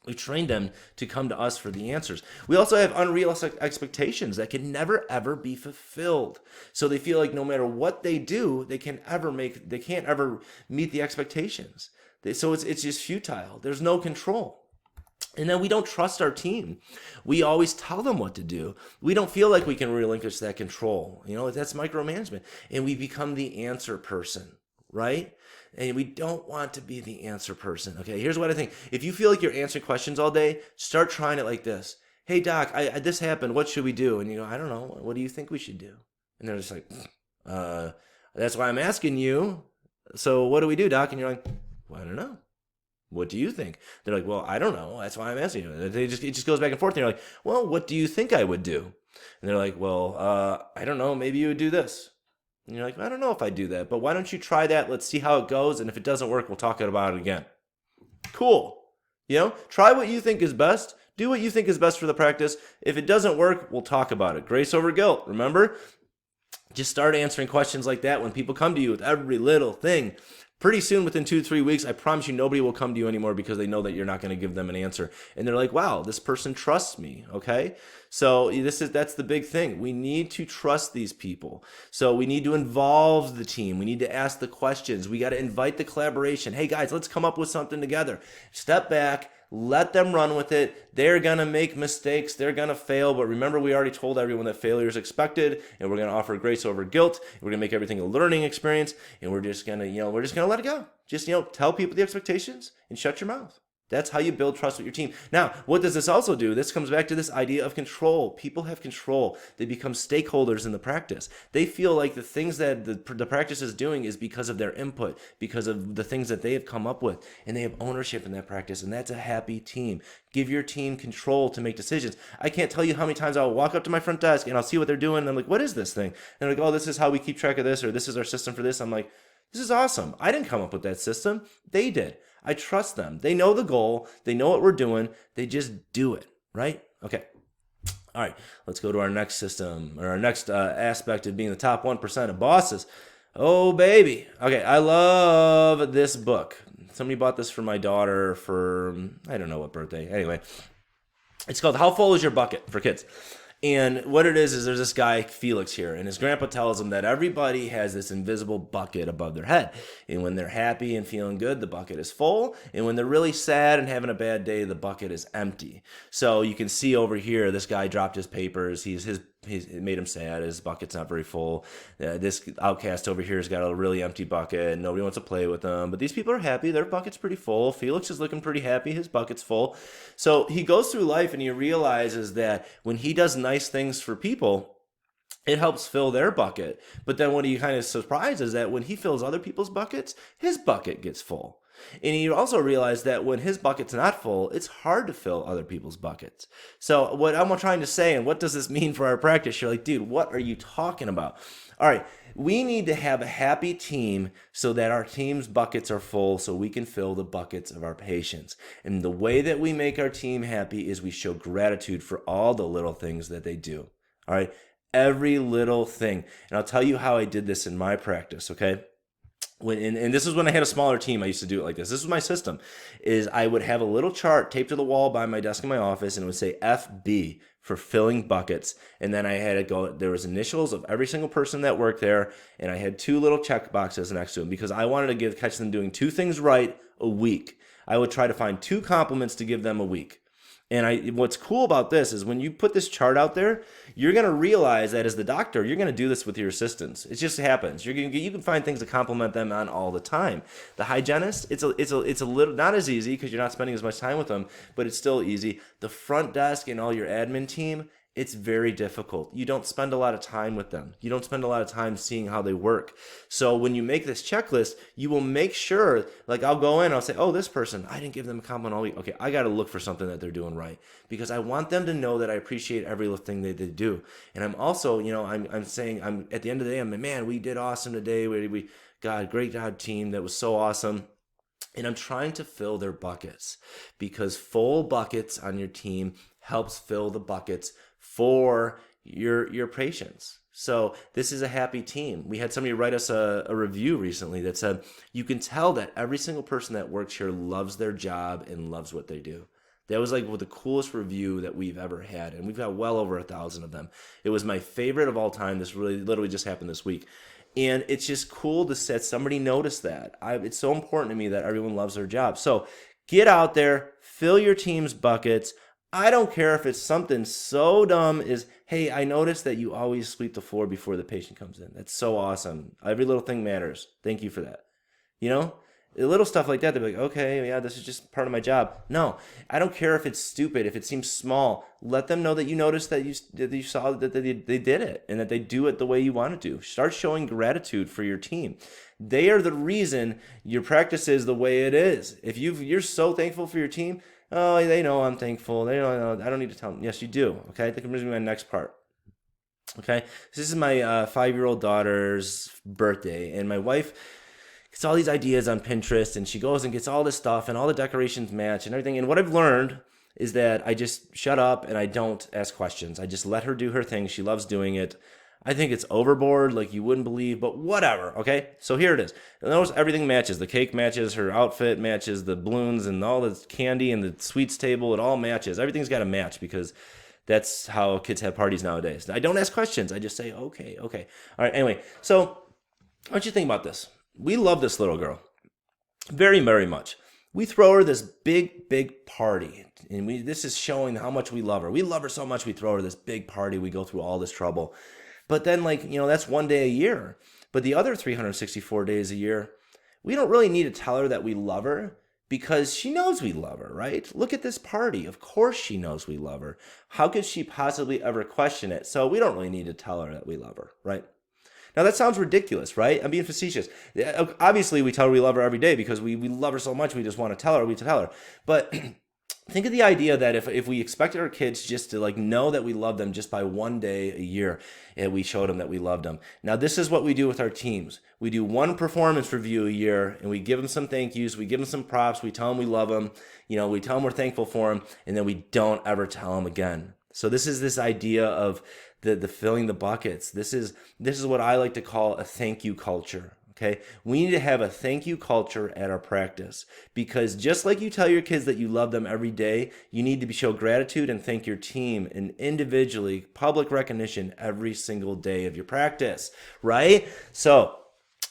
We trained them to come to us for the answers. We also have unrealistic expectations that can never ever be fulfilled. So they feel like no matter what they do, they can't ever meet the expectations. So it's just futile. There's no control. And then we don't trust our team. We always tell them what to do. We don't feel like we can relinquish that control. That's micromanagement. And we become the answer person, right? And we don't want to be the answer person. Okay, here's what I think. If you feel like you're answering questions all day, start trying it like this. Hey, doc, this happened. What should we do? And you go, I don't know. What do you think we should do? And they're just like, that's why I'm asking you. So what do we do, doc? And you're like, well, I don't know. What do you think? They're like, well, I don't know. That's why I'm asking you. It just goes back and forth. And you're like, well, what do you think I would do? And they're like, well, I don't know. Maybe you would do this. And you're like, I don't know if I do that, but why don't you try that? Let's see how it goes. And if it doesn't work, we'll talk about it again. Cool. Try what you think is best. Do what you think is best for the practice. If it doesn't work, we'll talk about it. Grace over guilt. Remember? Just start answering questions like that when people come to you with every little thing. Pretty soon, within 2 to 3 weeks, I promise you nobody will come to you anymore because they know that you're not going to give them an answer. And they're like, wow, this person trusts me, okay? So that's the big thing. We need to trust these people. So we need to involve the team. We need to ask the questions. We got to invite the collaboration. Hey, guys, let's come up with something together. Step back. Let them run with it. They're going to make mistakes. They're going to fail. But remember, we already told everyone that failure is expected, and we're going to offer grace over guilt. We're going to make everything a learning experience, and we're just going to, let it go. Just, tell people the expectations and shut your mouth. That's how you build trust with your team. Now, what does this also do? This comes back to this idea of control. People have control. They become stakeholders in the practice. They feel like the things that the practice is doing is because of their input, because of the things that they have come up with, and they have ownership in that practice, and that's a happy team. Give your team control to make decisions. I can't tell you how many times I'll walk up to my front desk, and I'll see what they're doing, and I'm like, what is this thing? And they're like, oh, this is how we keep track of this, or this is our system for this. I'm like, this is awesome. I didn't come up with that system. They did. I trust them. They know the goal. They know what we're doing. They just do it, right? Okay. All right. Let's go to our next system, or our next aspect of being the top 1% of bosses. Oh, baby. Okay. I love this book. Somebody bought this for my daughter for, I don't know what birthday. Anyway, it's called How Full Is Your Bucket for kids. And what it is there's this guy, Felix, here, and his grandpa tells him that everybody has this invisible bucket above their head. And when they're happy and feeling good, the bucket is full. And when they're really sad and having a bad day, the bucket is empty. So you can see over here, this guy dropped his papers. It made him sad. His bucket's not very full. This outcast over here has got a really empty bucket. Nobody wants to play with them. But these people are happy. Their bucket's pretty full. Felix is looking pretty happy. His bucket's full. So he goes through life and he realizes that when he does nice things for people, it helps fill their bucket. But then what he kind of surprised is that when he fills other people's buckets, his bucket gets full. And he also realized that when his bucket's not full, it's hard to fill other people's buckets. So what I'm trying to say, and what does this mean for our practice? You're like, dude, what are you talking about? All right, we need to have a happy team so that our team's buckets are full so we can fill the buckets of our patients. And the way that we make our team happy is we show gratitude for all the little things that they do. All right, every little thing. And I'll tell you how I did this in my practice, okay? And this is when I had a smaller team. I used to do it like this. This was my system. Is I would have a little chart taped to the wall by my desk in my office, and it would say FB for filling buckets. And then I had to go. There was initials of every single person that worked there, and I had 2 little check boxes next to them because I wanted to catch them doing 2 things right a week. I would try to find 2 compliments to give them a week. And what's cool about this is when you put this chart out there, you're going to realize that as the doctor, you're going to do this with your assistants. It just happens. You can find things to compliment them on all the time. The hygienist, it's a little not as easy because you're not spending as much time with them, but it's still easy. The front desk and all your admin team, It's very difficult. You don't spend a lot of time with them. You don't spend a lot of time seeing how they work. So when you make this checklist, you will make sure, like I'll go in, I'll say, oh, this person, I didn't give them a compliment all week. Okay, I got to look for something that they're doing right because I want them to know that I appreciate every little thing that they do. And I'm also, I'm saying, I'm at the end of the day, I'm like, man, we did awesome today. God, great job team. That was so awesome. And I'm trying to fill their buckets because full buckets on your team helps fill the buckets for your patients. So this is a happy team. We had somebody write us a review recently that said, you can tell that every single person that works here loves their job and loves what they do. That was like the coolest review that we've ever had. And we've got well over 1,000 of them. It was my favorite of all time. This really literally just happened this week. And it's just cool to set somebody notice that. It's so important to me that everyone loves their job. So get out there, fill your team's buckets. I don't care if it's something so dumb as, hey, I noticed that you always sweep the floor before the patient comes in. That's so awesome. Every little thing matters. Thank you for that. Little stuff like that, they're like, okay, yeah, this is just part of my job. No, I don't care if it's stupid, if it seems small. Let them know that you noticed that you saw that they did it and that they do it the way you want to do. Start showing gratitude for your team. They are the reason your practice is the way it is. If you're so thankful for your team, oh, they know I'm thankful. They know I don't need to tell them. Yes, you do. Okay, that brings me to my next part. Okay, this is my 5-year-old daughter's birthday, and my wife gets all these ideas on Pinterest, and she goes and gets all this stuff, and all the decorations match and everything. And what I've learned is that I just shut up and I don't ask questions. I just let her do her thing. She loves doing it. I think it's overboard, like you wouldn't believe, but whatever, okay? So here it is. Notice everything matches. The cake matches, her outfit matches, the balloons and all the candy and the sweets table, it all matches. Everything's got to match because that's how kids have parties nowadays. I don't ask questions. I just say, okay. All right, anyway, so what don't you think about this? We love this little girl very, very much. We throw her this big party, and this is showing how much we love her. We love her so much we throw her this big party. We go through all this trouble. But then, that's one day a year. But the other 364 days a year, we don't really need to tell her that we love her because she knows we love her, right? Look at this party. Of course she knows we love her. How could she possibly ever question it? So we don't really need to tell her that we love her, right? Now, that sounds ridiculous, right? I'm being facetious. Obviously, we tell her we love her every day because we love her so much we just want to tell her. But think of the idea that if we expected our kids just to know that we love them just by one day a year, and we showed them that we loved them. Now, this is what we do with our teams. We do one performance review a year, and we give them some thank yous. We give them some props. We tell them we love them. We tell them we're thankful for them, and then we don't ever tell them again. So this is this idea of the filling the buckets. This is what I like to call a thank you culture. Okay, we need to have a thank you culture at our practice because just like you tell your kids that you love them every day, you need to show gratitude and thank your team and individually public recognition every single day of your practice, right? So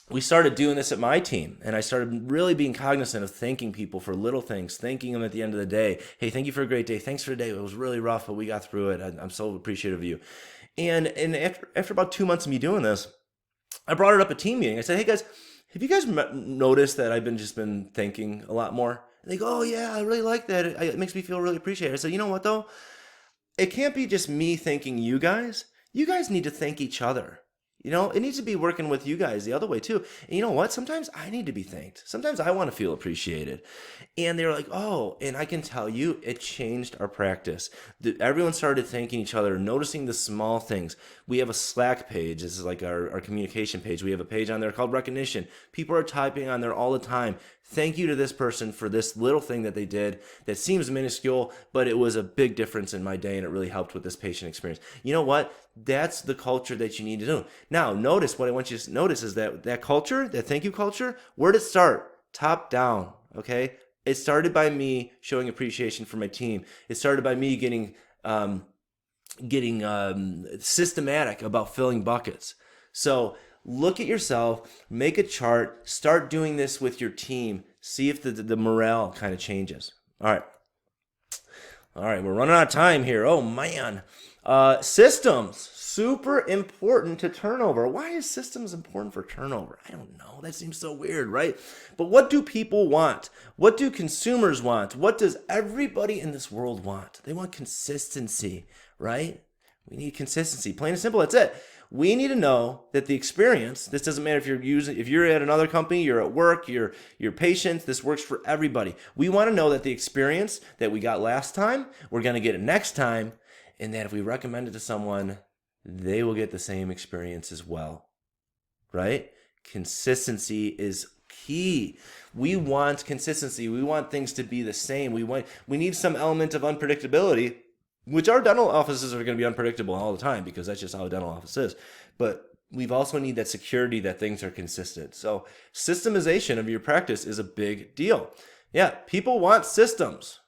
we started doing this at my team, and I started really being cognizant of thanking people for little things, thanking them at the end of the day. Hey, thank you for a great day. Thanks for the day. It was really rough, but we got through it. I'm so appreciative of you. And after about 2 months of me doing this, I brought it up at team meeting. I said, hey guys, have you guys noticed that I've been thanking a lot more? And they go, oh yeah, I really like that. It makes me feel really appreciated. I said, you know what though? It can't be just me thanking you guys. You guys need to thank each other. It needs to be working with you guys the other way too. And you know what? Sometimes I need to be thanked. Sometimes I want to feel appreciated. And they're like, oh, and I can tell you it changed our practice. Everyone started thanking each other, noticing the small things. We have a Slack page. This is like our communication page. We have a page on there called Recognition. People are typing on there all the time. Thank you to this person for this little thing that they did that seems minuscule, but it was a big difference in my day and it really helped with this patient experience. You know what? That's the culture that you need to do. Now, notice what I want you to notice is that culture, that thank you culture, where did it start? Top down, okay? It started by me showing appreciation for my team. It started by me getting systematic about filling buckets. So look at yourself, make a chart, start doing this with your team. See if the morale kind of changes. All right, we're running out of time here. Oh man. Systems, super important to turnover. Why is systems important for turnover? I don't know. That seems so weird, right? But what do people want? What do consumers want? What does everybody in this world want? They want consistency, right? We need consistency. Plain and simple, that's it. We need to know that the experience, this doesn't matter if you're at another company, you're at work, you're patients, this works for everybody. We want to know that the experience that we got last time, we're going to get it next time, and that if we recommend it to someone, they will get the same experience as well, right? Consistency is key. We want consistency. We want things to be the same. We need some element of unpredictability, which our dental offices are going to be unpredictable all the time because that's just how a dental office is. But we've also need that security that things are consistent. So systemization of your practice is a big deal. Yeah, people want systems.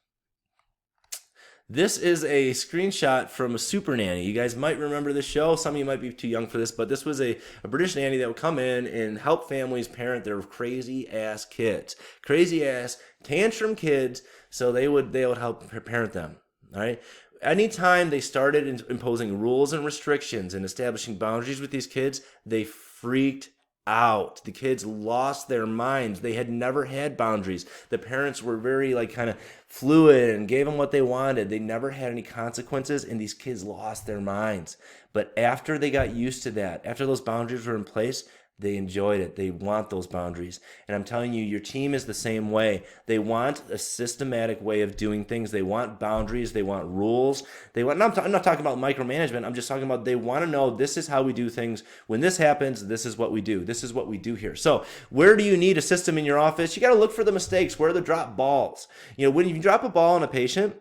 This is a screenshot from a Super Nanny. You guys might remember this show. Some of you might be too young for this, but this was a British nanny that would come in and help families parent their crazy ass kids. Crazy ass tantrum kids, so they would help parent them. All right. Anytime they started imposing rules and restrictions and establishing boundaries with these kids, they freaked out. The kids lost their minds. They had never had boundaries. The parents were very kind of fluid and gave them what they wanted. They never had any consequences, and these kids lost their minds. But after they got used to that, after those boundaries were in place, they enjoyed it. They want those boundaries. And I'm telling you, your team is the same way. They want a systematic way of doing things. They want boundaries. They want rules. I'm not talking about micromanagement. I'm just talking about they want to know this is how we do things. When this happens, this is what we do. This is what we do here. So where do you need a system in your office? You got to look for the mistakes. Where are the drop balls? When you drop a ball on a patient,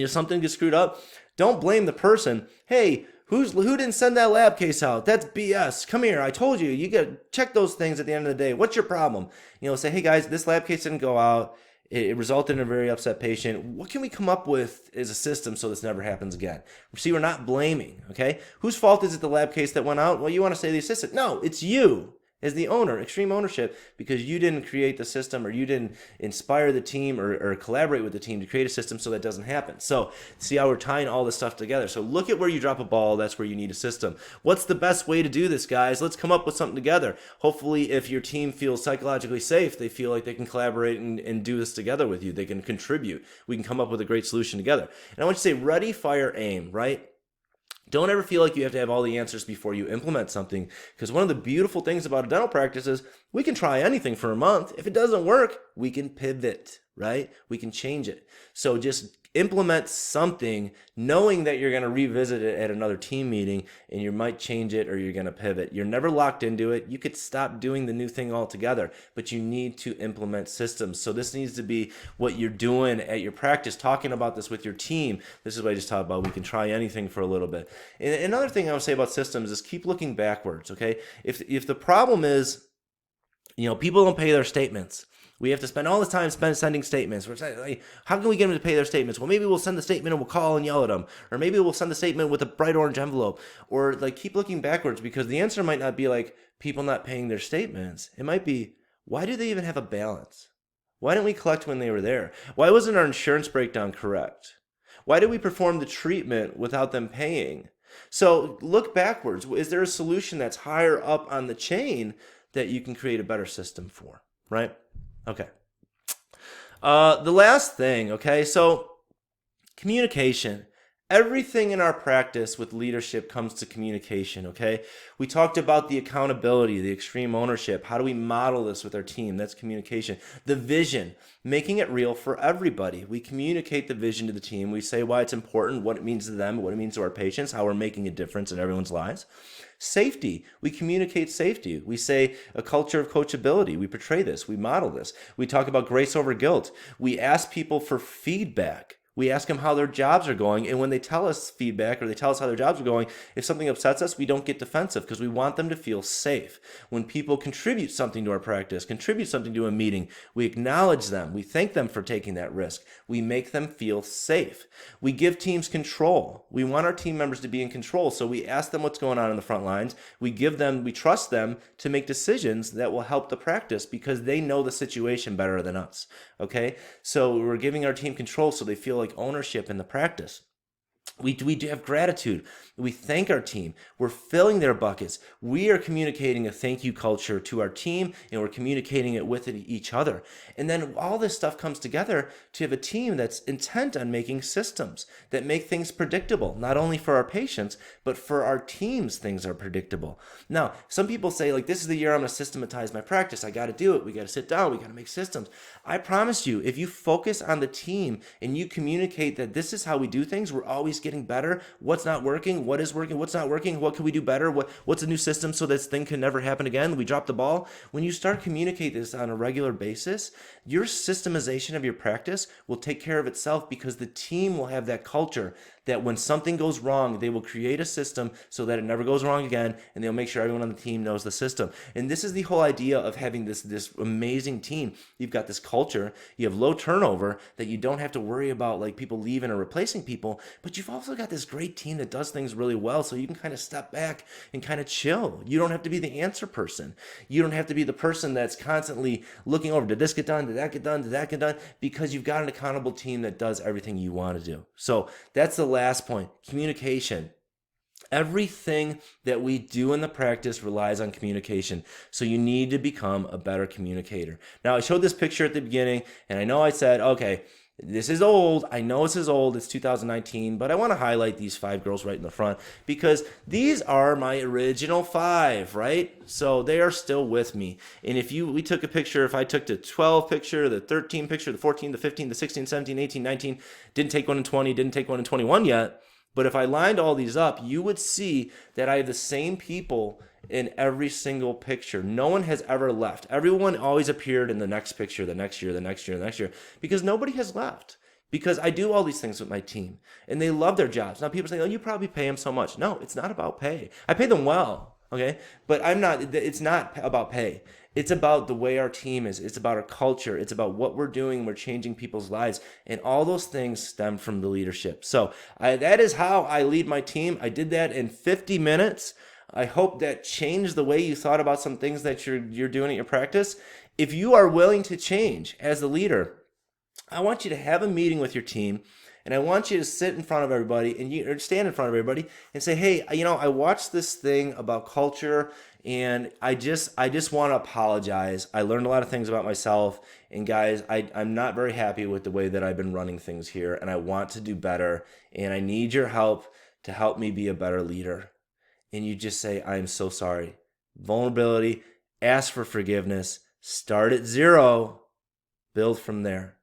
something gets screwed up, don't blame the person. Hey, who didn't send that lab case out? That's BS. Come here. I told you. You got to check those things at the end of the day. What's your problem? Say, hey guys, this lab case didn't go out. It resulted in a very upset patient. What can we come up with as a system so this never happens again? See, we're not blaming, okay? Whose fault is it the lab case that went out? Well, you want to say the assistant. No, it's you as the owner, extreme ownership, because you didn't create the system or you didn't inspire the team or collaborate with the team to create a system so that doesn't happen. So see how we're tying all this stuff together. So look at where you drop a ball. That's where you need a system. What's the best way to do this, guys? Let's come up with something together. Hopefully, if your team feels psychologically safe, they feel like they can collaborate and do this together with you. They can contribute. We can come up with a great solution together. And I want you to say ready, fire, aim, right? Don't ever feel like you have to have all the answers before you implement something, because one of the beautiful things about a dental practice is we can try anything for a month. If it doesn't work, we can pivot, right? We can change it. So just implement something knowing that you're going to revisit it at another team meeting and you might change it or you're going to pivot. You're never locked into it. You could stop doing the new thing altogether, but you need to implement systems. So this needs to be what you're doing at your practice, talking about this with your team. This is what I just talked about. We can try anything for a little bit. And another thing I would say about systems is keep looking backwards, okay? If the problem is, people don't pay their statements, we have to spend all this time sending statements. We're saying, like, how can we get them to pay their statements? Well, maybe we'll send the statement and we'll call and yell at them. Or maybe we'll send the statement with a bright orange envelope. Or keep looking backwards, because the answer might not be people not paying their statements. It might be, why do they even have a balance? Why didn't we collect when they were there? Why wasn't our insurance breakdown correct? Why did we perform the treatment without them paying? So look backwards. Is there a solution that's higher up on the chain that you can create a better system for, right? Okay. The last thing, okay, so communication. Everything in our practice with leadership comes to communication, okay? We talked about the accountability, the extreme ownership. How do we model this with our team? That's communication. The vision, making it real for everybody. We communicate the vision to the team. We say why it's important, what it means to them, what it means to our patients, how we're making a difference in everyone's lives. Safety, we communicate safety. We say a culture of coachability. We portray this. We model this. We talk about grace over guilt. We ask people for feedback. We ask them how their jobs are going, and when they tell us feedback or they tell us how their jobs are going, if something upsets us, we don't get defensive because we want them to feel safe. When people contribute something to our practice, contribute something to a meeting, we acknowledge them. We thank them for taking that risk. We make them feel safe. We give teams control. We want our team members to be in control, so we ask them what's going on in the front lines. We trust them to make decisions that will help the practice because they know the situation better than us, okay? So we're giving our team control so they feel like ownership in the practice. We do have gratitude. We thank our team. We're filling their buckets. We are communicating a thank you culture to our team, and we're communicating it with each other. And then all this stuff comes together to have a team that's intent on making systems that make things predictable, not only for our patients, but for our teams, things are predictable. Now, some people say, like, this is the year I'm going to systematize my practice. I got to do it. We got to sit down. We got to make systems. I promise you, if you focus on the team and you communicate that this is how we do things, we're always getting better. What's not working? What is working? What's not working? What can we do better? What's a new system so this thing can never happen again? We drop the ball. When you start communicating this on a regular basis, your systemization of your practice will take care of itself, because the team will have that culture that when something goes wrong, they will create a system so that it never goes wrong again, and they'll make sure everyone on the team knows the system. And this is the whole idea of having this amazing team. You've got this culture, you have low turnover, that you don't have to worry about like people leaving or replacing people, but you've also got this great team that does things really well, so you can kind of step back and kind of chill. You don't have to be the answer person. You don't have to be the person that's constantly looking over, did this get done? Did that get done? Did that get done? Because you've got an accountable team that does everything you want to do. So that's the last point, communication. Everything that we do in the practice relies on communication. So you need to become a better communicator. Now, I showed this picture at the beginning, and I know I said, okay, this is old. I know this is old. It's 2019, but I want to highlight these 5 girls right in the front, because these are my original 5, right? So they are still with me. And we took a picture, if I took the 12 picture, the 13 picture, the 14, the 15, the 16, 17, 18, 19, didn't take one in 20, didn't take one in 21 yet. But if I lined all these up, you would see that I have the same people in every single picture. No one has ever left. Everyone always appeared in the next picture, the next year, the next year, the next year, because nobody has left. Because I do all these things with my team, and they love their jobs. Now people say, oh, you probably pay them so much. No, it's not about pay. I pay them well, okay? But it's not about pay. It's about the way our team is. It's about our culture. It's about what we're doing. We're changing people's lives. And all those things stem from the leadership. So that is how I lead my team. I did that in 50 minutes. I hope that changed the way you thought about some things that you're doing at your practice. If you are willing to change as the leader, I want you to have a meeting with your team, and I want you to sit in front of everybody or stand in front of everybody and say, hey, I watched this thing about culture, and I just want to apologize. I learned a lot of things about myself, and guys, I'm not very happy with the way that I've been running things here, and I want to do better, and I need your help to help me be a better leader. And you just say, I am so sorry. Vulnerability, ask for forgiveness, start at 0, build from there.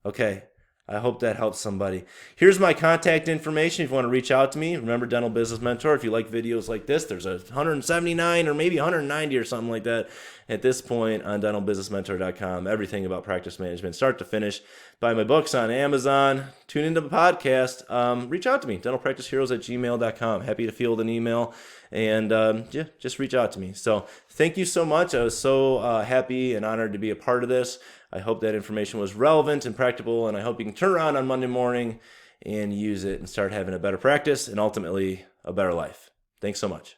Okay, I hope that helps somebody. Here's my contact information if you want to reach out to me. Remember, Dental Business Mentor. If you like videos like this, there's 179 or maybe 190 or something like that at this point on dentalbusinessmentor.com. Everything about practice management, start to finish. Buy my books on Amazon. Tune into the podcast. Reach out to me, dentalpracticeheroes@gmail.com. Happy to field an email. And just reach out to me. So thank you so much. I was so happy and honored to be a part of this. I hope that information was relevant and practical, and I hope you can turn around on Monday morning and use it and start having a better practice and ultimately a better life. Thanks so much.